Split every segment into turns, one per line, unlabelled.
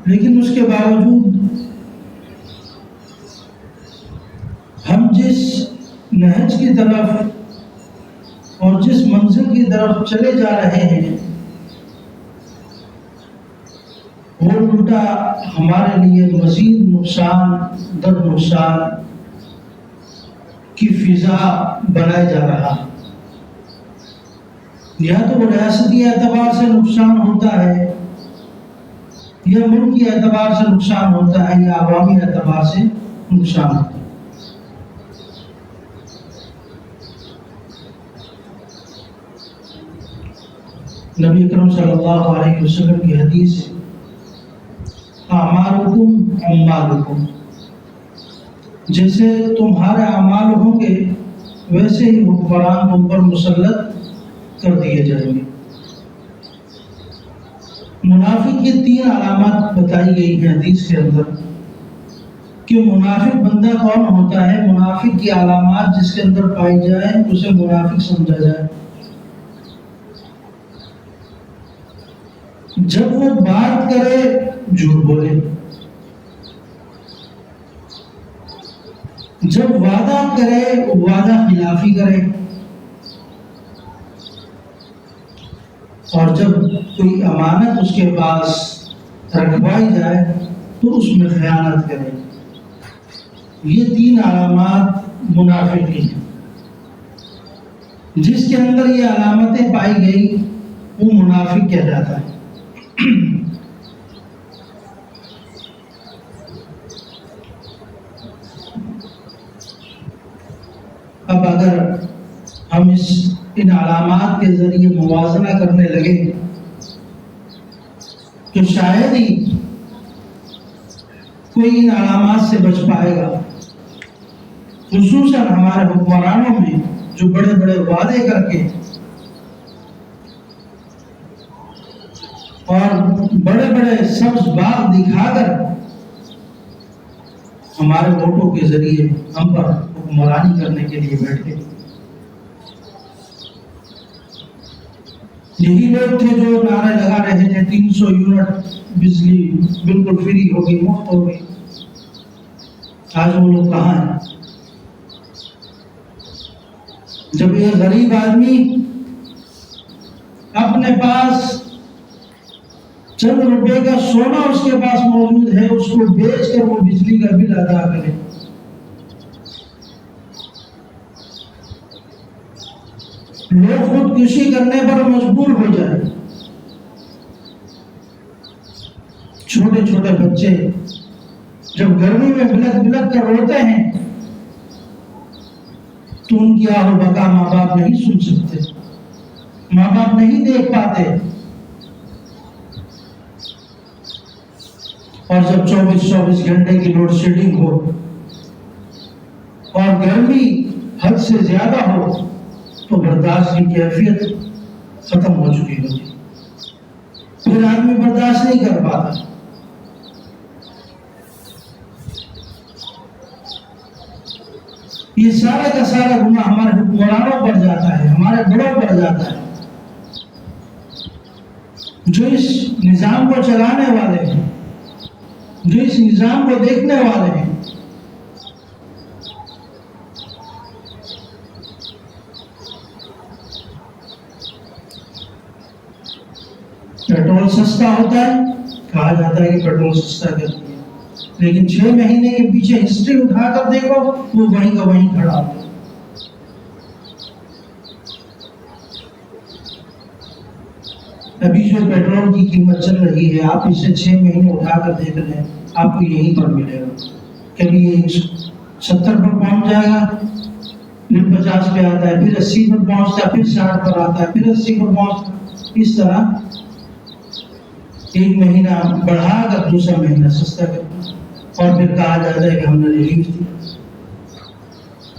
لیکن اس کے باوجود ہم جس نہج کی طرف اور جس منزل کی طرف چلے جا رہے ہیں وہ الٹا ہمارے لیے مزید نقصان در نقصان کی فضا بنایا جا رہا ہے۔ یا تو وہ ریاستی اعتبار سے نقصان ہوتا ہے یا ملکی اعتبار سے نقصان ہوتا ہے یا عوامی اعتبار سے نقصان ہوتا ہے۔ نبی اکرم صلی اللہ علیہ وسلم کی حدیث ہے اعمالکم اعمالکم، جیسے تمہارے اعمال ہوں گے ویسے ہی حکمران تم پر مسلط کر دیے جائیں گے۔ منافق کی 3 علامات بتائی گئی ہیں حدیث کے اندر کہ منافق بندہ کون ہوتا ہے۔ منافق کی علامات جس کے اندر پائی جائیں اسے منافق سمجھا جائے۔ جب وہ بات کرے جھوٹ بولے، جب وعدہ کرے وعدہ خلافی کرے، اور جب کوئی امانت اس کے پاس رکھوائی جائے تو اس میں خیانت کرے۔ یہ 3 علامات منافق کی ہیں۔ جس کے اندر یہ علامتیں پائی گئی وہ منافق کہلاتا ہے۔ اب اگر ہم ان علامات کے ذریعے موازنہ کرنے لگے تو شاید ہی کوئی ان علامات سے بچ پائے گا، خصوصاً ہمارے حکمرانوں میں جو بڑے بڑے وعدے کر کے اور بڑے بڑے سبز باغ دکھا کر ہمارے ووٹوں کے ذریعے ہم پر حکمرانی کرنے کے لیے بیٹھے۔ یہی لوگ تھے جو نعرے لگا رہے تھے 300 یونٹ بجلی بالکل فری ہوگی، مفت ہوگی۔ آج وہ لوگ کہاں ہیں؟ جب یہ غریب آدمی اپنے پاس چند روپے کا سونا اس کے پاس موجود ہے، اس کو بیچ کر وہ بجلی کا بل ادا کرے، لوگ خودکشی کرنے پر مجبور ہو جائے، چھوٹے چھوٹے بچے جب گرمی میں بلک بلک کر روتے ہیں تو ان کی آہ و بکا ماں باپ نہیں سن سکتے، ماں باپ نہیں دیکھ پاتے، اور جب 24 گھنٹے کی لوڈ شیڈنگ ہو اور گرمی حد سے زیادہ ہو تو برداشت کی کیفیت ختم ہو چکی ہوتی، پھر آدمی برداشت نہیں کر پاتا۔ یہ سارا کا سارا گناہ ہمارے حکمرانوں پر جاتا ہے، ہمارے بڑوں پر جاتا ہے، جو اس نظام کو چلانے والے ہیں، جو اس نظام کو دیکھنے والے ہیں۔ پیٹرول سستا ہوتا ہے، کہا جاتا ہے کہ پیٹرول سستا کر دیا، لیکن 6 مہینے کے پیچھے ہسٹری اٹھا کر دیکھو وہ وہیں کا وہیں کھڑا ہوتا ہے۔ ابھی جو پیٹرول کی قیمت چل رہی ہے آپ اسے 6 مہینے اٹھا کر دیکھ لیں، آپ کو یہیں پر ملے گا۔ کبھی یہ 70 پر پہنچ جائے گا، پھر 50 پہ آتا ہے، پھر 80 پر پہنچتا ہے، پھر 60 پر آتا ہے، پھر 80 پر پہنچتا ہے۔ اس طرح ایک مہینہ بڑھا کر دوسرا مہینہ سستا کر، اور پھر کہا جاتا ہے کہ ہم نے ریلیف دی۔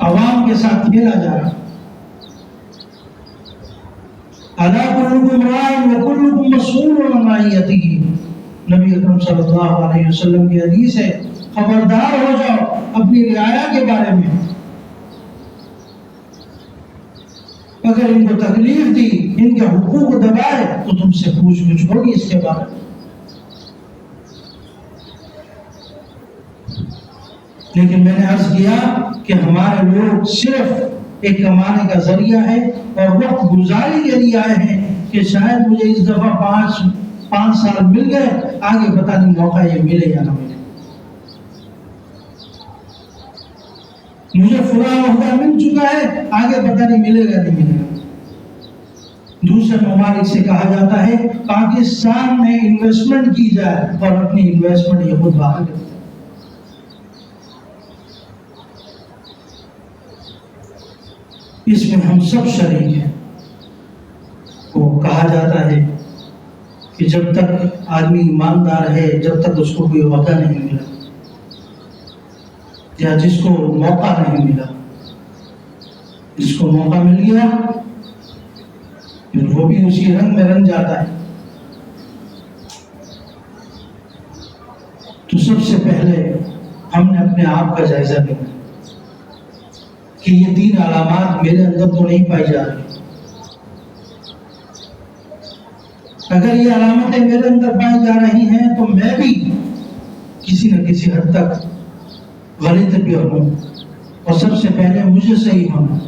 عوام کے ساتھ کھیلا جا رہا۔ الا کلکم راع وکلکم مسئول عن رعیتہ، نبی اکرم صلی اللہ علیہ وسلم کی حدیث ہے، خبردار ہو جاؤ اپنی رعایا کے بارے میں۔ اگر ان کو تکلیف دی، ان کے حقوق دبائے تو تم سے پوچھ گچھ ہوگی اس کے بارے میں۔ لیکن میں نے عرض کیا کہ ہمارے لوگ صرف ایک کمانے کا ذریعہ ہے اور وقت گزاری کے لیے آئے ہیں کہ شاید مجھے اس دفعہ 5 سال مل گئے، آگے پتہ نہیں موقع یہ ملے یا نہ ملے، مجھے فلاں عہدہ مل چکا ہے، آگے پتہ نہیں ملے گا نہیں ملے گا۔ دوسرے ممالک سے کہا جاتا ہے پاکستان میں انویسٹمنٹ کی جائے اور اپنی انویسٹمنٹ یہ خود باہر کرتے ہیں۔ اس میں ہم سب شریک ہیں۔ وہ کہا جاتا ہے کہ جب تک آدمی ایماندار ہے، جب تک اس کو کوئی عہدہ نہیں ملا یا جس کو موقع نہیں ملا، جس کو موقع مل گیا پھر وہ بھی اسی رنگ میں رنگ جاتا ہے۔ تو سب سے پہلے ہم نے اپنے آپ کا جائزہ لینا کہ یہ 3 علامات میرے اندر تو نہیں پائی جا رہی۔ اگر یہ علامتیں میرے اندر پائی جا رہی ہیں تو میں بھی کسی نہ کسی حد تک غلط بھی ہوں، اور سب سے پہلے مجھے صحیح ہونا۔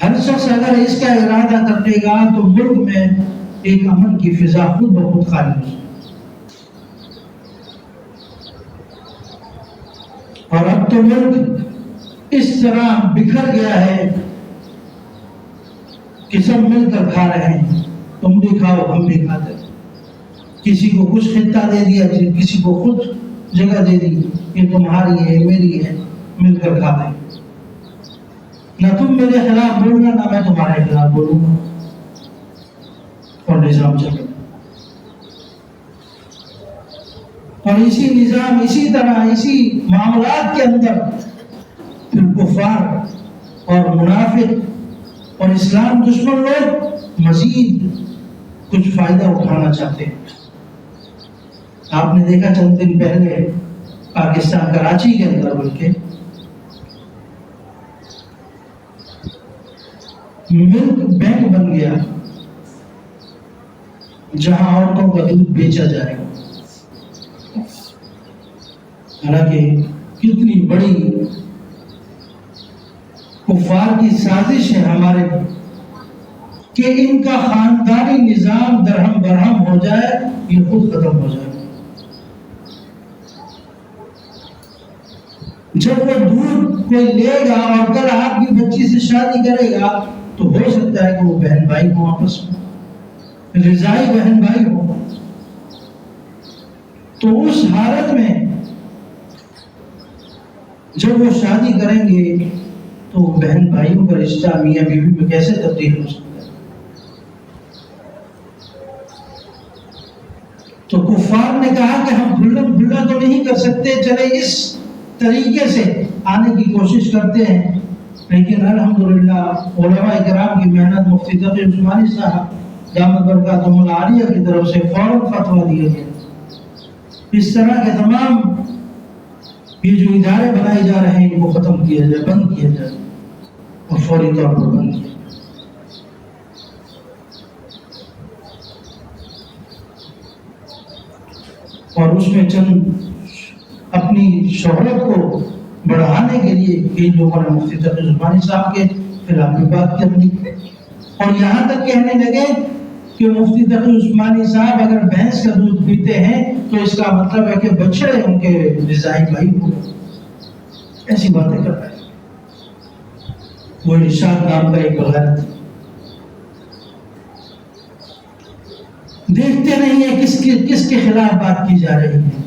ہر شخص اگر اس کا ارادہ کر لے گا تو ملک میں ایک امن کی فضا خود بخود قائم ہو جائے۔ اور اب تو ملک اس طرح بکھر گیا ہے کہ سب مل کر کھا رہے ہیں، تم بھی کھاؤ ہم بھی کھاتے، کسی کو کچھ خطہ دے دیا، کسی کو خود جگہ دے دی، یہ تمہاری ہے میری ہے، مل کر کھاتے، نہ تم میرے خلاف بولنا نہ میں تمہارے خلاف بولوں گا، اور نظام چلے۔ اور اسی نظام، اسی طرح، اسی معاملات کے اندر پھر کفار اور منافق اور اسلام دشمن لوگ مزید کچھ فائدہ اٹھانا چاہتے ہیں۔ آپ نے دیکھا چند دن پہلے پاکستان کراچی کے اندر بلکہ ملک بینک بن گیا جہاں عورتوں کا دودھ بیچا جائے گا۔ حالانکہ کتنی بڑی کفار کی سازش ہے ہمارے کہ ان کا خاندانی نظام درہم برہم ہو جائے، یہ خود ختم ہو جائے۔ جب وہ دودھ کوئی لے گا اور کل آپ کی بچی سے شادی کرے گا تو ہو سکتا ہے کہ وہ بہن بھائی ہوں، آپس میں رضائی بہن بھائی ہوں، تو اس حالت میں جب وہ شادی کریں گے تو بہن بھائیوں کا رشتہ میاں بیوی میں کیسے تبدیل ہو سکتا ہے؟ تو کفار نے کہا کہ ہم کھلا تو نہیں کر سکتے، چلے اس طریقے سے آنے کی کوشش کرتے ہیں، لیکن الحمدللہ علماء کرام کی محنت، مفتی تقی عثمانی صاحب دامت برکاتہم العالیہ کی طرف سے فوراً فتویٰ دیا گیا، اس طرح کے تمام یہ جو ادارے بنائے جا رہے ہیں ان کو ختم کیا جائے، بند کیا جائے، اور فوری طور پر بند کیا۔ اور اس میں چند اپنی شہرت کو بڑھانے کے لیے کئی لوگوں نے مفتی تقی عثمانی صاحب کے خلاف بھی بات کر دی، اور یہاں تک کہنے لگے کہ مفتی تقی عثمانی صاحب اگر بھینس کا دودھ پیتے ہیں تو اس کا مطلب ہے کہ بچڑے ان کے رضائی بھائی ہو، ایسی باتیں کر رہے ہیں۔ وہ ارشاد نام کا ایک بغیرت، دیکھتے نہیں ہیں کس کے خلاف بات کی جا رہی ہے۔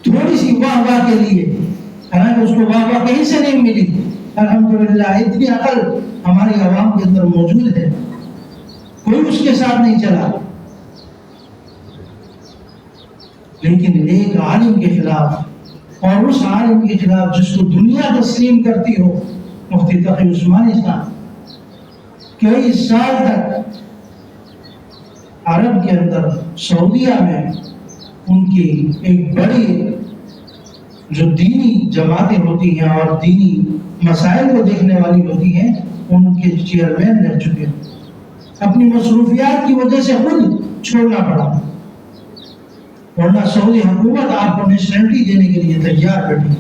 تھوڑی سی واہ واہ کے لیے، حالانکہ اس کو واہ واہ کہیں سے نہیں ملی، الحمدللہ اتنی عقل ہماری عوام کے اندر موجود ہے، کوئی اس کے ساتھ نہیں چلا، لیکن ایک عالم کے خلاف، اور اس عالم کے خلاف جس کو دنیا تسلیم کرتی ہو، مفتی تقی عثمانی صاحب کئی سال تک عرب کے اندر سعودیہ میں ان کی ایک بڑی جو دینی جماعتیں ہوتی ہیں اور دینی مسائل کو دیکھنے والی ہوتی ہیں ان کے چیئرمین رہ چکے ہیں، اپنی مصروفیات کی وجہ سے خود چھوڑنا پڑا، ورنہ سعودی حکومت آپ کو نیشنلٹی دینے کے لیے تیار بیٹھی،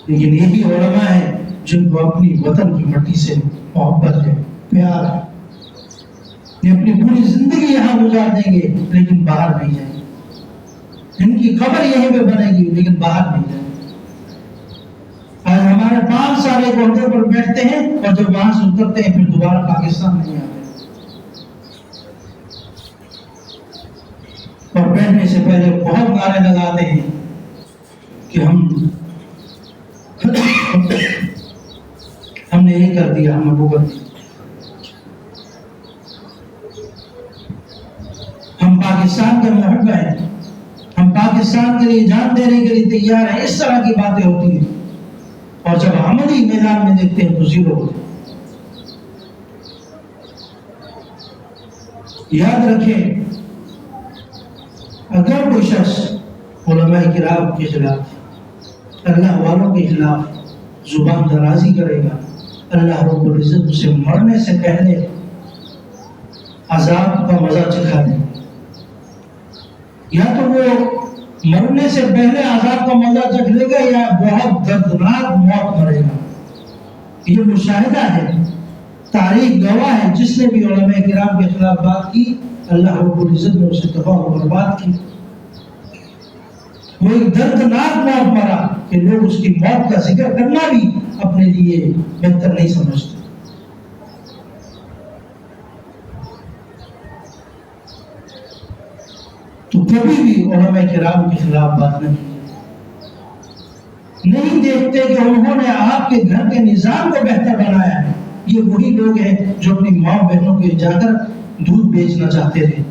لیکن یہی علماء ہیں جن کو اپنی وطن کی مٹی سے محبت ہے، پیار ہے، یہ اپنی پوری زندگی یہاں گزار دیں گے لیکن باہر نہیں جائیں گے، ان کی قبر یہیں پہ بنے گی لیکن باہر نہیں جائیں گے۔ آج ہمارے 5 سال ایک عہدے پر بیٹھتے ہیں اور جب وہاں سے اترتے ہیں پھر دوبارہ پاکستان نہیں آتے، اور بیٹھنے سے پہلے بہت نعرے لگاتے ہیں کہ ہم نے یہ کر دیا، ہم نے وہ کر دیا۔ ہم پاکستان کے محب ہیں، ہم پاکستان کے لیے جان دینے کے لیے تیار ہیں، اس طرح کی باتیں ہوتی ہیں، اور جب عملی میدان میں دیکھتے ہیں تو زیرو ہوتے ہیں۔ یاد رکھیں، اگر کوئی شخص علماء کرام کے خلاف، اللہ والوں کے خلاف زبان درازی کرے گا، اللہ رب العزت اسے مرنے سے پہلے عذاب کا مزہ چکھا دے، یا تو وہ مرنے سے پہلے عذاب کا مزہ چکھ لے گا یا بہت دردناک موت مرے گا۔ یہ مشاہدہ ہے، تاریخ گواہ ہے، جس نے بھی علماء کرام کے خلاف بات کی اللہ رب العزت نے اسے تباہ و برباد کی۔ وہ ایک دردناک موت مرا کہ لوگ اس کی موت کا ذکر کرنا بھی اپنے لیے بہتر نہیں سمجھتے۔ تو کبھی بھی علماء کرام کے خلاف بات نہیں دیکھتے کہ انہوں نے آپ کے گھر کے نظام کو بہتر بنایا ہے۔ یہ وہی لوگ ہیں جو اپنی ماں بہنوں کے جا کر دودھ بیچنا چاہتے تھے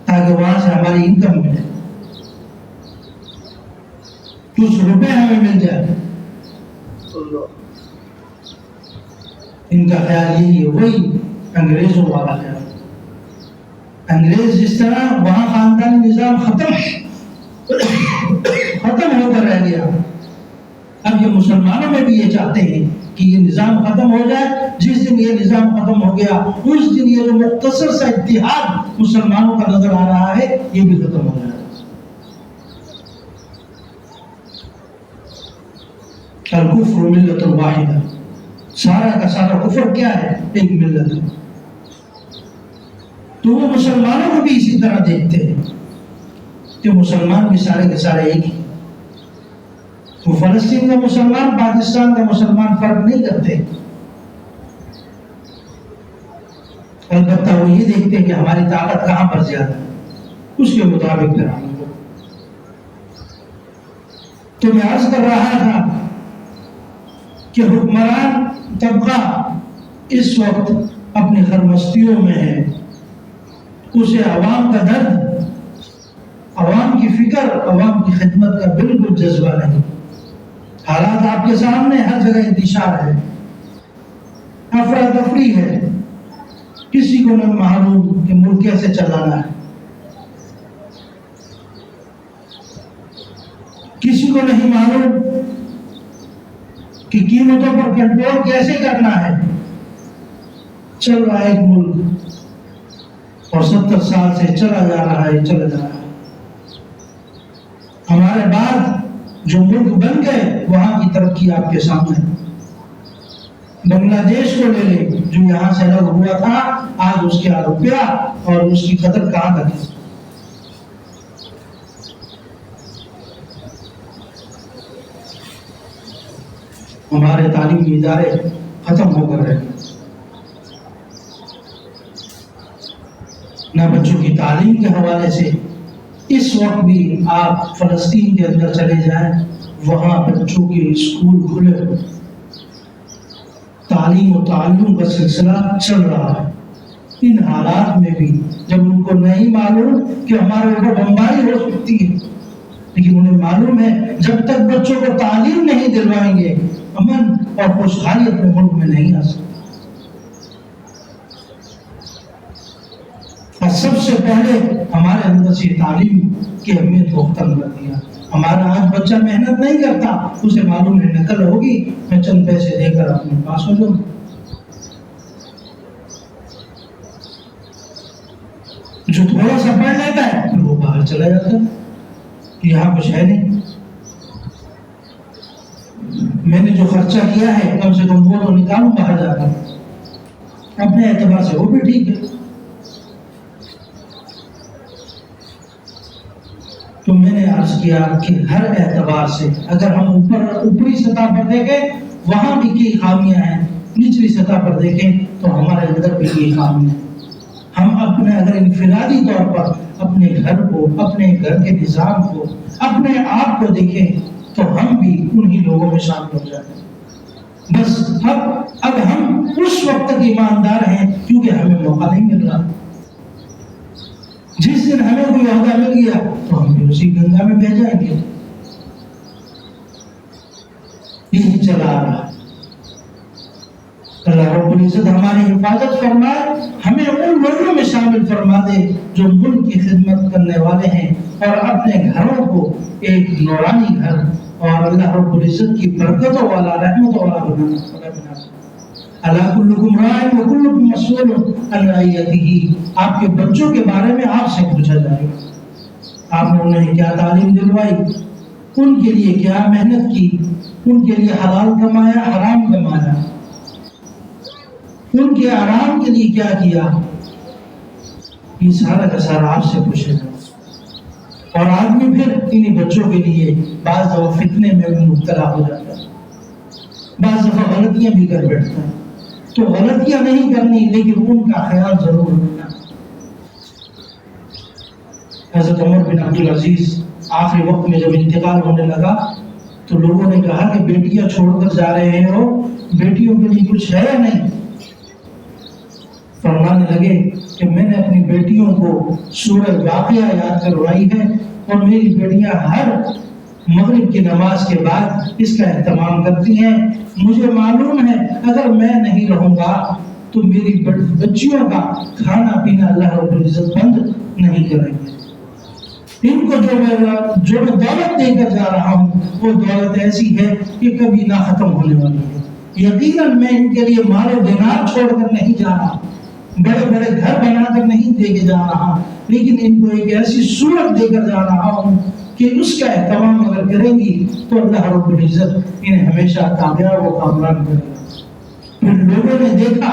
تاکہ وہاں سے ہماری انکم ملے، کچھ روپے ہمیں مل جائے۔ ان کا خیال یہی ہے، وہی انگریزوں والا خیال۔ انگریز جس طرح وہاں خاندانی نظام ختم ہو کر رہ گیا، اب یہ مسلمانوں میں بھی یہ چاہتے ہیں کہ یہ نظام ختم ہو جائے۔ جس دن یہ نظام ختم ہو گیا اس دن یہ جو مختصر سا اتحاد مسلمانوں کا نظر آ رہا ہے یہ بھی ختم ہو جائے۔ الکفر ملت واحدہ، سارا کا سارا کفر کیا ہے؟ ایک ملت ہے۔ تو وہ مسلمانوں کو بھی اسی طرح دیکھتے ہیں کہ مسلمان بھی سارے کے سارے ایک ہی۔ وہ فلسطین کا مسلمان، پاکستان کا مسلمان فرق نہیں کرتے، البتہ وہ یہ دیکھتے ہیں کہ ہماری طاقت کہاں پر زیادہ ہے، اس کے مطابق پھر ہم کو۔ تو میں عرض کر رہا تھا کہ حکمران طبقہ اس وقت اپنی خرمستیوں میں ہے، اسے عوام کا درد، عوام کی فکر، عوام کی خدمت کا بالکل جذبہ نہیں۔ حالات آپ کے سامنے، ہر جگہ انتشار ہے، افراتفری ہے، کسی کو نہیں معلوم کہ ملک کیسے چلانا ہے، کسی کو نہیں معلوم کہ قیمتوں پر کنٹرول کیسے کرنا ہے۔ چل رہا ہے ایک ملک اور 70 سال سے چلا جا رہا ہے، چلا جا رہا ہے۔ ہمارے بعد جو ملک بن گئے وہاں کی ترقی آپ کے سامنے۔ بنگلہ دیش کو لے لیں جو یہاں سے الگ ہوا تھا، آج اس کا روپیہ اور اس کی قدر کہاں تک ہے۔ ہمارے تعلیمی ادارے ختم ہو کر رہے ہیں، نہ بچوں کی تعلیم کے حوالے سے۔ اس وقت بھی آپ فلسطین کے اندر چلے جائیں، وہاں بچوں کے اسکول کھلے ہوئے، تعلیم و تعلم کا سلسلہ چل رہا ہے۔ ان حالات میں بھی جب ان کو نہیں معلوم کہ ہمارے اوپر بمباری ہو سکتی ہے، لیکن انہیں معلوم ہے جب تک بچوں کو تعلیم نہیں دلوائیں گے امن اور خوشحالی اپنے ملک میں نہیں آ سکتی۔ اور سب سے پہلے ہمارے اندر سے تعلیم کی اہمیت کو ختم کر دیا۔ ہمارا آج بچہ محنت نہیں کرتا، اسے معلوم ہے نقل ہوگی، میں چند پیسے دے کر اپنے پاس ہو جاؤں۔ جو تھوڑا سا پڑھ لیتا ہے پھر وہ باہر چلا جاتا ہے، یہاں کچھ ہے نہیں، میں نے جو خرچہ کیا ہے کم سے کم وہ تو نکالوں باہر جا کر، اپنے اعتبار سے وہ بھی ٹھیک ہے۔ تو میں نے عرض کیا کہ ہر اعتبار سے اگر ہم اوپری سطح پر دیکھیں وہاں بھی کئی خامیاں ہیں، نچلی سطح پر دیکھیں تو ہمارے اندر بھی کئی خامیاں ہیں۔ ہم اپنے اگر انفرادی طور پر اپنے گھر کو، اپنے گھر کے نظام کو، اپنے آپ کو دیکھیں تو ہم بھی انہی لوگوں میں شامل ہو جاتے ہیں۔ بس اب ہم اس وقت تک ایماندار ہیں کیونکہ ہمیں موقع نہیں مل رہا۔ جس دن ہمیں کوئی عہدہ مل گیا تو ہم بھی اسی گنگا میں بہہ جائیں گے۔ یہی چلا آ رہا۔ اللہ رب العزت ہماری حفاظت فرمائے، ہمیں ان لوگوں میں شامل فرما دے جو ملک کی خدمت کرنے والے ہیں اور اپنے گھروں کو ایک نورانی گھر اور اللہ رب العزت کی برکتوں والا، رحمتوں والا بنا۔ اللہ کلکم راع وکلکم مسئول عن رعیتہ، آپ کے بچوں کے بارے میں آپ سے پوچھا جائے گا، آپ نے انہیں کیا تعلیم دلوائی، ان کے لیے کیا محنت کی، ان کے لیے حلال کمایا حرام کمایا، ان کے آرام کے لیے کیا کیا، یہ سارا کا سارا آپ سے پوچھے گا۔ اور آدمی پھر انہی بچوں کے لیے بعض دفعہ فتنے میں بھی مبتلا ہو جاتا ہے، بعض دفعہ غلطیاں بھی کر بیٹھتا ہے، تو غلطیاں نہیں کرنی لیکن ان کا خیال ضرور رکھنا۔ حضرت عمر بن عبدالعزیز آخری وقت میں جب انتقال ہونے لگا تو لوگوں نے کہا کہ بیٹیاں چھوڑ کر جا رہے ہو، بیٹیوں کے لیے کچھ ہے یا نہیں؟ فرمانے لگے کہ میں نے اپنی بیٹیوں کو سورہ واقعہ یاد کروائی ہے اور میری بیٹیاں ہر مغرب کی نماز کے بعد اس کا اہتمام کرتی ہیں، مجھے معلوم ہے اگر میں نہیں رہوں گا تو میری بچیوں کا کھانا پینا اللہ رب العزت بند نہیں کریں گے۔ ان کو جو میں دولت دے کر جا رہا ہوں وہ دولت ایسی ہے کہ کبھی نہ ختم ہونے والی ہے، یقیناً میں ان کے لیے مال و دینار چھوڑ کر نہیں جا رہا، بڑے بڑے گھر بنا کر نہیں دے کے جا رہا، لیکن ان کو ایک ایسی صورت دے کر جا رہا ہوں کہ اس کا اہتمام اگر کریں گی تو اللہ رب العزت انہیں ہمیشہ کامیاب و کامران کرے گا۔ پھر لوگوں نے دیکھا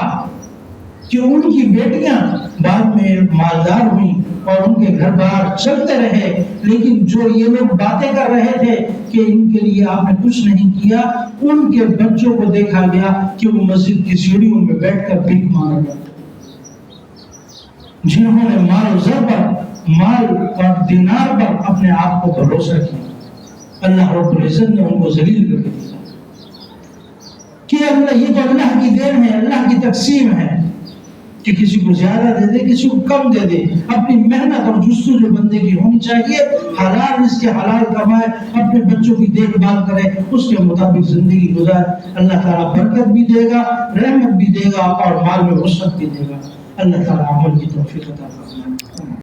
کہ ان کی بیٹیاں بعد میں مالدار ہوئیں اور ان کے گھر بار چلتے رہے، لیکن جو یہ لوگ باتیں کر رہے تھے کہ ان کے لیے آپ نے کچھ نہیں کیا، ان کے بچوں کو دیکھا گیا کہ وہ مسجد کی سیڑھیوں میں بیٹھ کر بھیک مانگ رہے تھے۔ جنہوں نے مال و زر پر، مال اور دینار پر اپنے آپ کو بھروسہ کیا، اللہ رب العزت نے ان کو ذلیل کر کے دیا کہ اللہ یہ تو اللہ کی دین ہے، اللہ کی تقسیم ہے کہ کسی کو زیادہ دے دے کسی کو کم دے دے، اپنی محنت اور جستجو بندے کی ہونی چاہیے، حلال اس کے حلال کمائے، اپنے بچوں کی دیکھ بھال کرے، اس کے مطابق زندگی گزارے، اللہ تعالیٰ برکت بھی دے گا، رحمت بھی دے گا اور مال میں وسعت بھی دے گا۔ اللہ تعالیٰ عمل کی توفیق عطا فرمائے۔